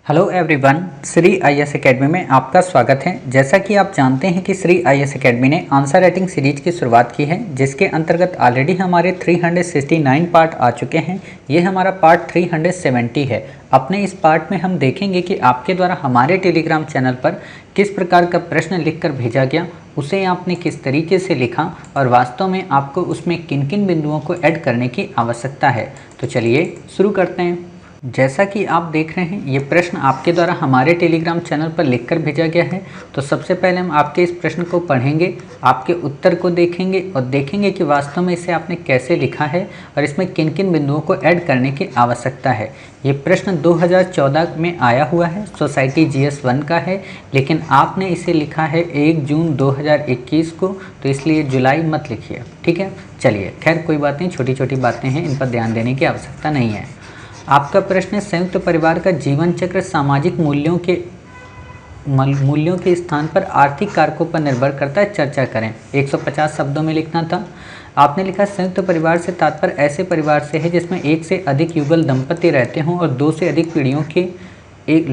Hello everyone, Shri IAS academy में आपका स्वागत है। जैसा कि आप जानते हैं कि श्री आईएएस एकेडमी ने आंसर राइटिंग सीरीज की शुरुआत की है, जिसके अंतर्गत ऑलरेडी हमारे 369 पार्ट आ चुके हैं। ये हमारा पार्ट 370 है। अपने इस पार्ट में हम देखेंगे कि आपके द्वारा हमारे टेलीग्राम चैनल पर किस प्रकार का प्रश्न लिखकर भेजा गया, उसे आपने किस तरीके से लिखा और वास्तव में आपको उसमें किन किन बिंदुओं को ऐड करने की आवश्यकता है। तो चलिए शुरू करते हैं। जैसा कि आप देख रहे हैं, ये प्रश्न आपके द्वारा हमारे टेलीग्राम चैनल पर लिखकर भेजा गया है। तो सबसे पहले हम आपके इस प्रश्न को पढ़ेंगे, आपके उत्तर को देखेंगे और देखेंगे कि वास्तव में इसे आपने कैसे लिखा है और इसमें किन किन बिंदुओं को ऐड करने की आवश्यकता है। ये प्रश्न 2014 में आया हुआ है, सोसाइटी GS 1 का है, लेकिन आपने इसे लिखा है 1 जून 2021 को, तो इसलिए जुलाई मत लिखिए, ठीक है। चलिए, खैर कोई बात नहीं, छोटी छोटी बातें हैं, इन पर ध्यान देने की आवश्यकता नहीं है। आपका प्रश्न है, संयुक्त परिवार का जीवन चक्र सामाजिक मूल्यों के स्थान पर आर्थिक कारकों पर निर्भर करता है, चर्चा करें। 150 शब्दों में लिखना था। आपने लिखा संयुक्त परिवार से तात्पर्य ऐसे परिवार से है जिसमें एक से अधिक युगल दंपति रहते हों और 2 से अधिक पीढ़ियों के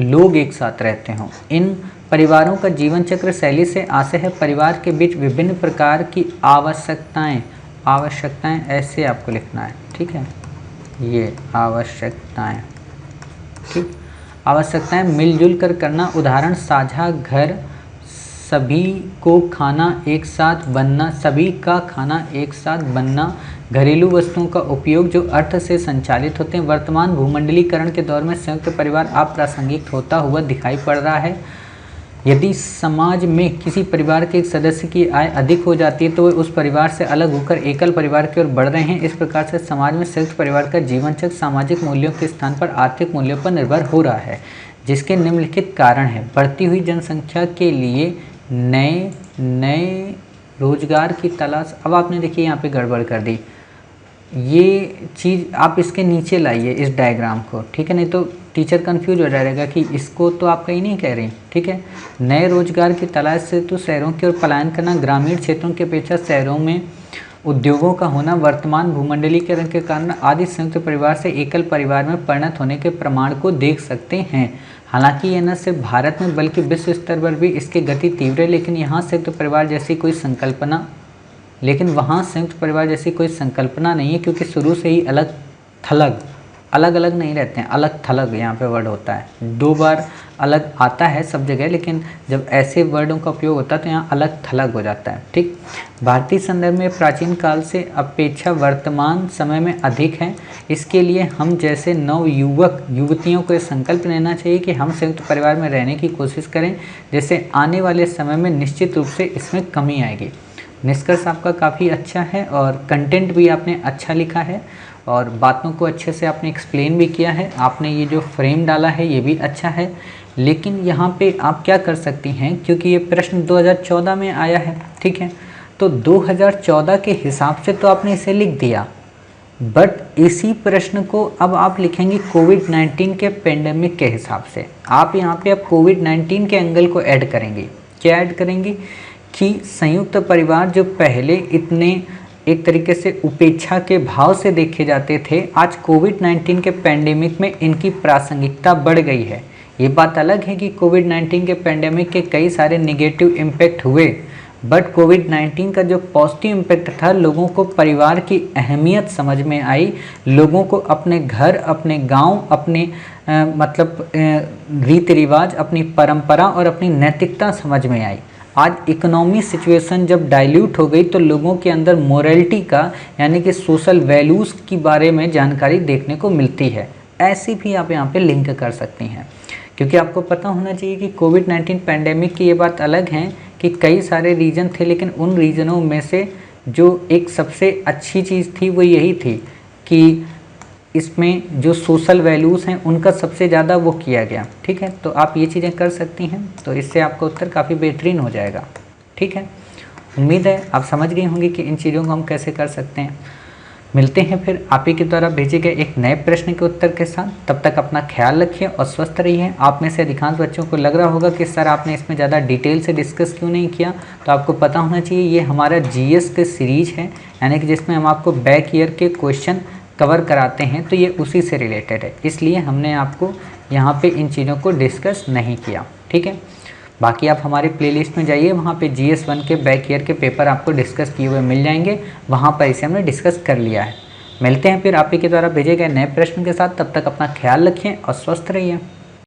लोग एक साथ रहते हों। इन परिवारों का जीवन चक्र शैली से आशय है परिवार के बीच विभिन्न प्रकार की आवश्यकताएं ऐसे आपको लिखना है, ठीक है। ये आवश्यकताएं, ठीक, आवश्यकताएं मिलजुल कर करना, उदाहरण साझा घर, सभी को खाना एक साथ बनना, सभी का खाना एक साथ बनना, घरेलू वस्तुओं का उपयोग जो अर्थ से संचालित होते हैं। वर्तमान भूमंडलीकरण के दौर में संयुक्त परिवार अप्रासंगिक होता हुआ दिखाई पड़ रहा है। यदि समाज में किसी परिवार के एक सदस्य की आय अधिक हो जाती है तो वे उस परिवार से अलग होकर एकल परिवार की ओर बढ़ रहे हैं। इस प्रकार से समाज में संयुक्त परिवार का जीवन चक्र सामाजिक मूल्यों के स्थान पर आर्थिक मूल्यों पर निर्भर हो रहा है, जिसके निम्नलिखित कारण हैं। बढ़ती हुई जनसंख्या के लिए नए रोजगार की तलाश। अब आपने देखिए यहाँ पे गड़बड़ कर दी, ये चीज़ आप इसके नीचे लाइए इस डायग्राम को, ठीक है, नहीं तो टीचर कंफ्यूज हो जाएगा कि इसको तो आप कहीं नहीं कह रही, ठीक है। नए रोजगार की तलाश से तो शहरों की ओर पलायन करना, ग्रामीण क्षेत्रों की अपेक्षा शहरों में उद्योगों का होना, वर्तमान भूमंडलीकरण के कारण आदि संयुक्त परिवार से एकल परिवार में परिणत होने के प्रमाण को देख सकते हैं। हालांकि यह न सिर्फ भारत में बल्कि विश्व स्तर पर भी इसकी गति तीव्र है, लेकिन यहाँ संयुक्त परिवार जैसी कोई संकल्पना नहीं है, क्योंकि शुरू से ही अलग अलग नहीं रहते हैं, अलग थलग यहाँ पे वर्ड होता है। 2 बार अलग आता है सब जगह, लेकिन जब ऐसे वर्डों का उपयोग होता है तो यहाँ अलग थलग हो जाता है, ठीक। भारतीय संदर्भ में प्राचीन काल से अपेक्षा वर्तमान समय में अधिक है। इसके लिए हम जैसे नव युवक युवतियों को संकल्प लेना चाहिए कि हम संयुक्त परिवार में रहने की कोशिश करें, जैसे आने वाले समय में निश्चित रूप से इसमें कमी आएगी। निष्कर्ष आपका काफ़ी अच्छा है और कंटेंट भी आपने अच्छा लिखा है और बातों को अच्छे से आपने एक्सप्लेन भी किया है। आपने ये जो फ्रेम डाला है ये भी अच्छा है, लेकिन यहाँ पे आप क्या कर सकती हैं, क्योंकि ये प्रश्न 2014 में आया है, ठीक है, तो 2014 के हिसाब से तो आपने इसे लिख दिया, बट इसी प्रश्न को अब आप लिखेंगे कोविड-19 के पेंडेमिक के हिसाब से। आप यहाँ पे अब कोविड-19 के एंगल को ऐड करेंगे। क्या ऐड करेंगे कि संयुक्त परिवार जो पहले इतने एक तरीके से उपेक्षा के भाव से देखे जाते थे, आज कोविड-19 के पेंडेमिक में इनकी प्रासंगिकता बढ़ गई है। ये बात अलग है कि कोविड-19 के पेंडेमिक के कई सारे नेगेटिव इम्पैक्ट हुए, बट कोविड-19 का जो पॉजिटिव इम्पैक्ट था, लोगों को परिवार की अहमियत समझ में आई, लोगों को अपने घर, अपने गांव, अपने रीति रिवाज, अपनी परंपरा और अपनी नैतिकता समझ में आई। आज इकोनॉमी सिचुएशन जब डाइल्यूट हो गई तो लोगों के अंदर मोरलिटी का यानी कि सोशल वैल्यूज़ के बारे में जानकारी देखने को मिलती है। ऐसी भी आप यहाँ पे लिंक कर सकती हैं, क्योंकि आपको पता होना चाहिए कि कोविड-19 पैंडेमिक की ये बात अलग है कि कई सारे रीजन थे, लेकिन उन रीजनों में से जो एक सबसे अच्छी चीज़ थी वो यही थी कि इसमें जो सोशल वैल्यूज़ हैं उनका सबसे ज़्यादा वो किया गया, ठीक है। तो आप ये चीज़ें कर सकती हैं, तो इससे आपका उत्तर काफ़ी बेहतरीन हो जाएगा, ठीक है। उम्मीद है आप समझ गई होंगी कि इन चीज़ों को हम कैसे कर सकते हैं। मिलते हैं फिर आप ही के द्वारा भेजे गए एक नए प्रश्न के उत्तर के साथ। तब तक अपना ख्याल रखिए और स्वस्थ रहिए। आप में से अधिकांश बच्चों को लग रहा होगा कि सर आपने इसमें ज़्यादा डिटेल से डिस्कस क्यों नहीं किया, तो आपको पता होना चाहिए ये हमारा GS के सीरीज है, यानी कि जिसमें हम आपको बैक ईयर के क्वेश्चन कवर कराते हैं, तो ये उसी से रिलेटेड है, इसलिए हमने आपको यहाँ पे इन चीज़ों को डिस्कस नहीं किया। ठीक है, बाकी आप हमारे प्लेलिस्ट में जाइए, वहाँ पे GS1 के बैक ईयर के पेपर आपको डिस्कस किए हुए मिल जाएंगे, वहाँ पर इसे हमने डिस्कस कर लिया है। मिलते हैं फिर आप ही के द्वारा भेजे गए नए प्रश्न के साथ, तब तक अपना ख्याल रखें और स्वस्थ रहिए।